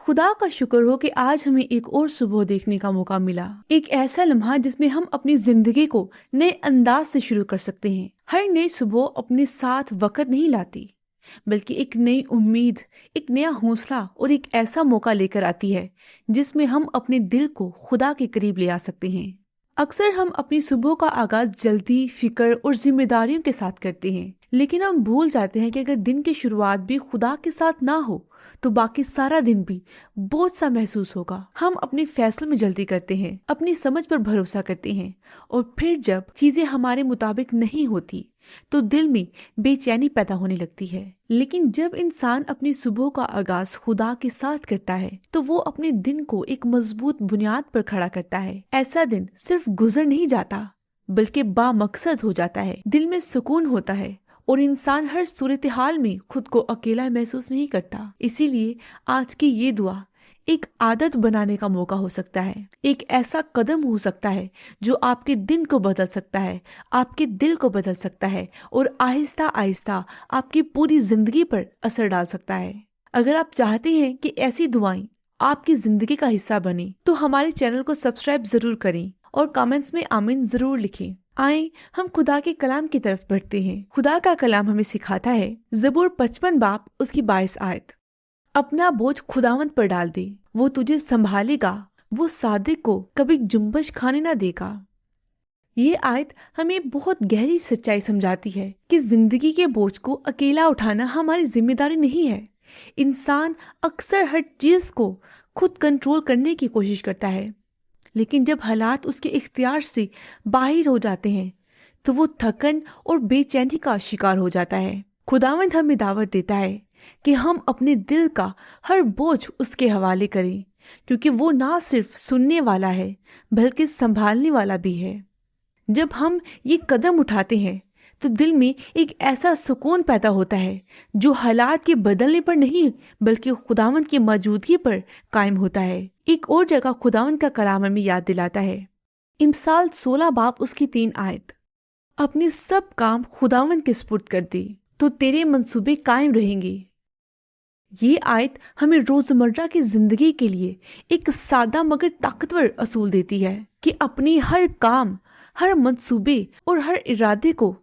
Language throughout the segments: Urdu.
خدا کا شکر ہو کہ آج ہمیں ایک اور صبح دیکھنے کا موقع ملا، ایک ایسا لمحہ جس میں ہم اپنی زندگی کو نئے انداز سے شروع کر سکتے ہیں۔ ہر نئی صبح اپنے ساتھ وقت نہیں لاتی، بلکہ ایک نئی امید، ایک نیا حوصلہ اور ایک ایسا موقع لے کر آتی ہے جس میں ہم اپنے دل کو خدا کے قریب لے آ سکتے ہیں۔ اکثر ہم اپنی صبح کا آغاز جلدی، فکر اور ذمہ داریوں کے ساتھ کرتے ہیں، لیکن ہم بھول جاتے ہیں کہ اگر دن کی شروعات بھی خدا کے ساتھ نہ ہو تو باقی سارا دن بھی بوجھ سا محسوس ہوگا۔ ہم اپنے فیصلوں میں جلدی کرتے ہیں، اپنی سمجھ پر بھروسہ کرتے ہیں، اور پھر جب چیزیں ہمارے مطابق نہیں ہوتی تو دل میں بے چینی پیدا ہونے لگتی ہے۔ لیکن جب انسان اپنی صبح کا آغاز خدا کے ساتھ کرتا ہے تو وہ اپنے دن کو ایک مضبوط بنیاد پر کھڑا کرتا ہے۔ ایسا دن صرف گزر نہیں جاتا بلکہ با مقصد ہو جاتا ہے، دل میں سکون ہوتا ہے اور انسان ہر صورتحال میں خود کو اکیلا محسوس نہیں کرتا۔ اسی لیے آج کی یہ دعا ایک عادت بنانے کا موقع ہو سکتا ہے، ایک ایسا قدم ہو سکتا ہے جو آپ کے دن کو بدل سکتا ہے، آپ کے دل کو بدل سکتا ہے اور آہستہ آہستہ آپ کی پوری زندگی پر اثر ڈال سکتا ہے۔ اگر آپ چاہتے ہیں کہ ایسی دعائیں آپ کی زندگی کا حصہ بنیں تو ہمارے چینل کو سبسکرائب ضرور کریں اور کامنٹس میں آمین ضرور لکھیں۔ آئیں ہم خدا کے کلام کی طرف بڑھتے ہیں۔ خدا کا کلام ہمیں سکھاتا ہے، زبور 55 باب اس کی 22 آیت، اپنا بوجھ خداوند پر ڈال دے، وہ تجھے سنبھالے گا، وہ صادق کو کبھی جنبش کھانے نہ دے گا۔ یہ آیت ہمیں بہت گہری سچائی سمجھاتی ہے کہ زندگی کے بوجھ کو اکیلا اٹھانا ہماری ذمہ داری نہیں ہے۔ انسان اکثر ہر چیز کو خود کنٹرول کرنے کی کوشش کرتا ہے، لیکن جب حالات اس کے اختیار سے باہر ہو جاتے ہیں تو وہ تھکن اور بے چینی کا شکار ہو جاتا ہے۔ خداوند ہمیں دعوت دیتا ہے کہ ہم اپنے دل کا ہر بوجھ اس کے حوالے کریں، کیونکہ وہ نہ صرف سننے والا ہے بلکہ سنبھالنے والا بھی ہے۔ جب ہم یہ قدم اٹھاتے ہیں تو دل میں ایک ایسا سکون پیدا ہوتا ہے جو حالات کے بدلنے پر نہیں بلکہ خداوند کی موجودگی پر قائم ہوتا ہے۔ ایک اور جگہ خداوند کا کلام ہمیں یاد دلاتا ہے، امثال 16 باب اس کی 3 آیت، اپنے سب کام خداوند کے سپرد کر دے تو تیرے منصوبے قائم رہیں گے۔ یہ آیت ہمیں روزمرہ کی زندگی کے لیے ایک سادہ مگر طاقتور اصول دیتی ہے کہ اپنی ہر کام، ہر منصوبے اور ہر ارادے کو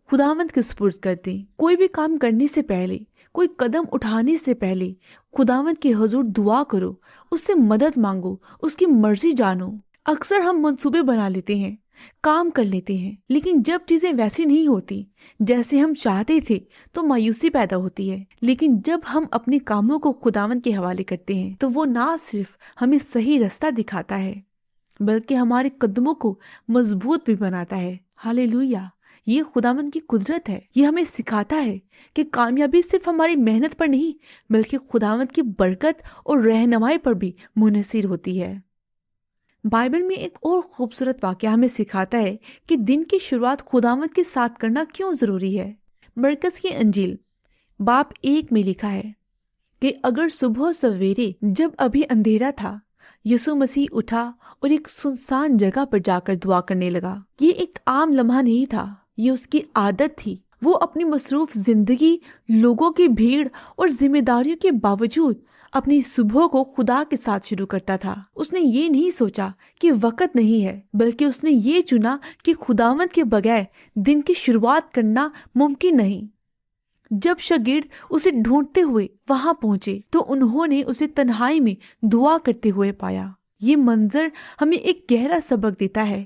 خداوند کے سپرد کر دیں۔ کوئی بھی کام کرنے سے پہلے، کوئی قدم اٹھانے سے پہلے خداوند کے حضور دعا کرو، اس سے مدد مانگو، اس کی مرضی جانو۔ اکثر ہم منصوبے بنا لیتے ہیں، کام کر لیتے ہیں، لیکن جب چیزیں ویسی نہیں ہوتی جیسے ہم چاہتے تھے تو مایوسی پیدا ہوتی ہے۔ لیکن جب ہم اپنے کاموں کو خداوند کے حوالے کرتے ہیں تو وہ نہ صرف ہمیں صحیح رستہ دکھاتا ہے بلکہ ہمارے قدموں کو مضبوط بھی بناتا ہے۔ ہاللیلویہ! یہ خداوند کی قدرت ہے۔ یہ ہمیں سکھاتا ہے کہ کامیابی صرف ہماری محنت پر نہیں بلکہ خداوند کی برکت اور رہنمائی پر بھی منحصر ہوتی ہے۔ بائبل میں ایک اور خوبصورت واقعہ ہمیں سکھاتا ہے کہ دن کی شروعات خداوند کے ساتھ کرنا کیوں ضروری ہے۔ مرکز کی انجیل باب 1 میں لکھا ہے کہ اگر صبح سویرے جب ابھی اندھیرا تھا یسوع مسیح اٹھا اور ایک سنسان جگہ پر جا کر دعا کرنے لگا۔ یہ ایک عام لمحہ نہیں تھا، یہ اس کی عادت تھی۔ وہ اپنی مصروف زندگی، لوگوں کی بھیڑ اور ذمہ داریوں کے باوجود اپنی صبح کو خدا کے ساتھ شروع کرتا تھا۔ اس نے یہ نہیں سوچا کہ وقت نہیں ہے، بلکہ اس نے یہ چنا کہ خداوند کے بغیر دن کی شروعات کرنا ممکن نہیں۔ جب شاگرد اسے ڈھونڈتے ہوئے وہاں پہنچے تو انہوں نے اسے تنہائی میں دعا کرتے ہوئے پایا۔ یہ منظر ہمیں ایک گہرا سبق دیتا ہے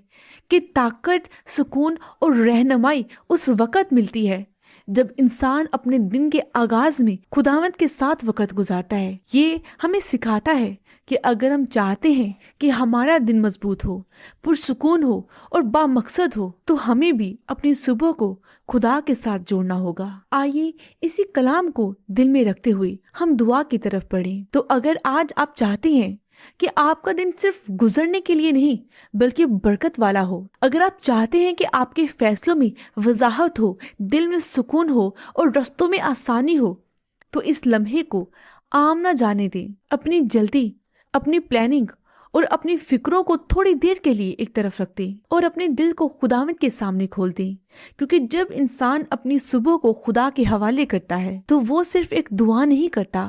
کہ طاقت، سکون اور رہنمائی اس وقت ملتی ہے جب انسان اپنے دن کے آغاز میں خداوند کے ساتھ وقت گزارتا ہے۔ یہ ہمیں سکھاتا ہے کہ اگر ہم چاہتے ہیں کہ ہمارا دن مضبوط ہو، پرسکون ہو اور با مقصد ہو تو ہمیں بھی اپنی صبح کو خدا کے ساتھ جوڑنا ہوگا۔ آئیے اسی کلام کو دل میں رکھتے ہوئے ہم دعا کی طرف بڑھیں۔ تو اگر آج آپ چاہتے ہیں کہ آپ کا دن صرف گزرنے کے لیے نہیں بلکہ برکت والا ہو، اگر آپ چاہتے ہیں کہ آپ کے فیصلوں میں وضاحت ہو، دل میں سکون ہو اور رستوں میں آسانی ہو، تو اس لمحے کو عام نہ جانے دیں۔ اپنی جلدی، اپنی پلاننگ اور اپنی فکروں کو تھوڑی دیر کے لیے ایک طرف رکھ دیں اور اپنے دل کو خداوند کے سامنے کھول دیں، کیونکہ جب انسان اپنی صبح کو خدا کے حوالے کرتا ہے تو وہ صرف ایک دعا نہیں کرتا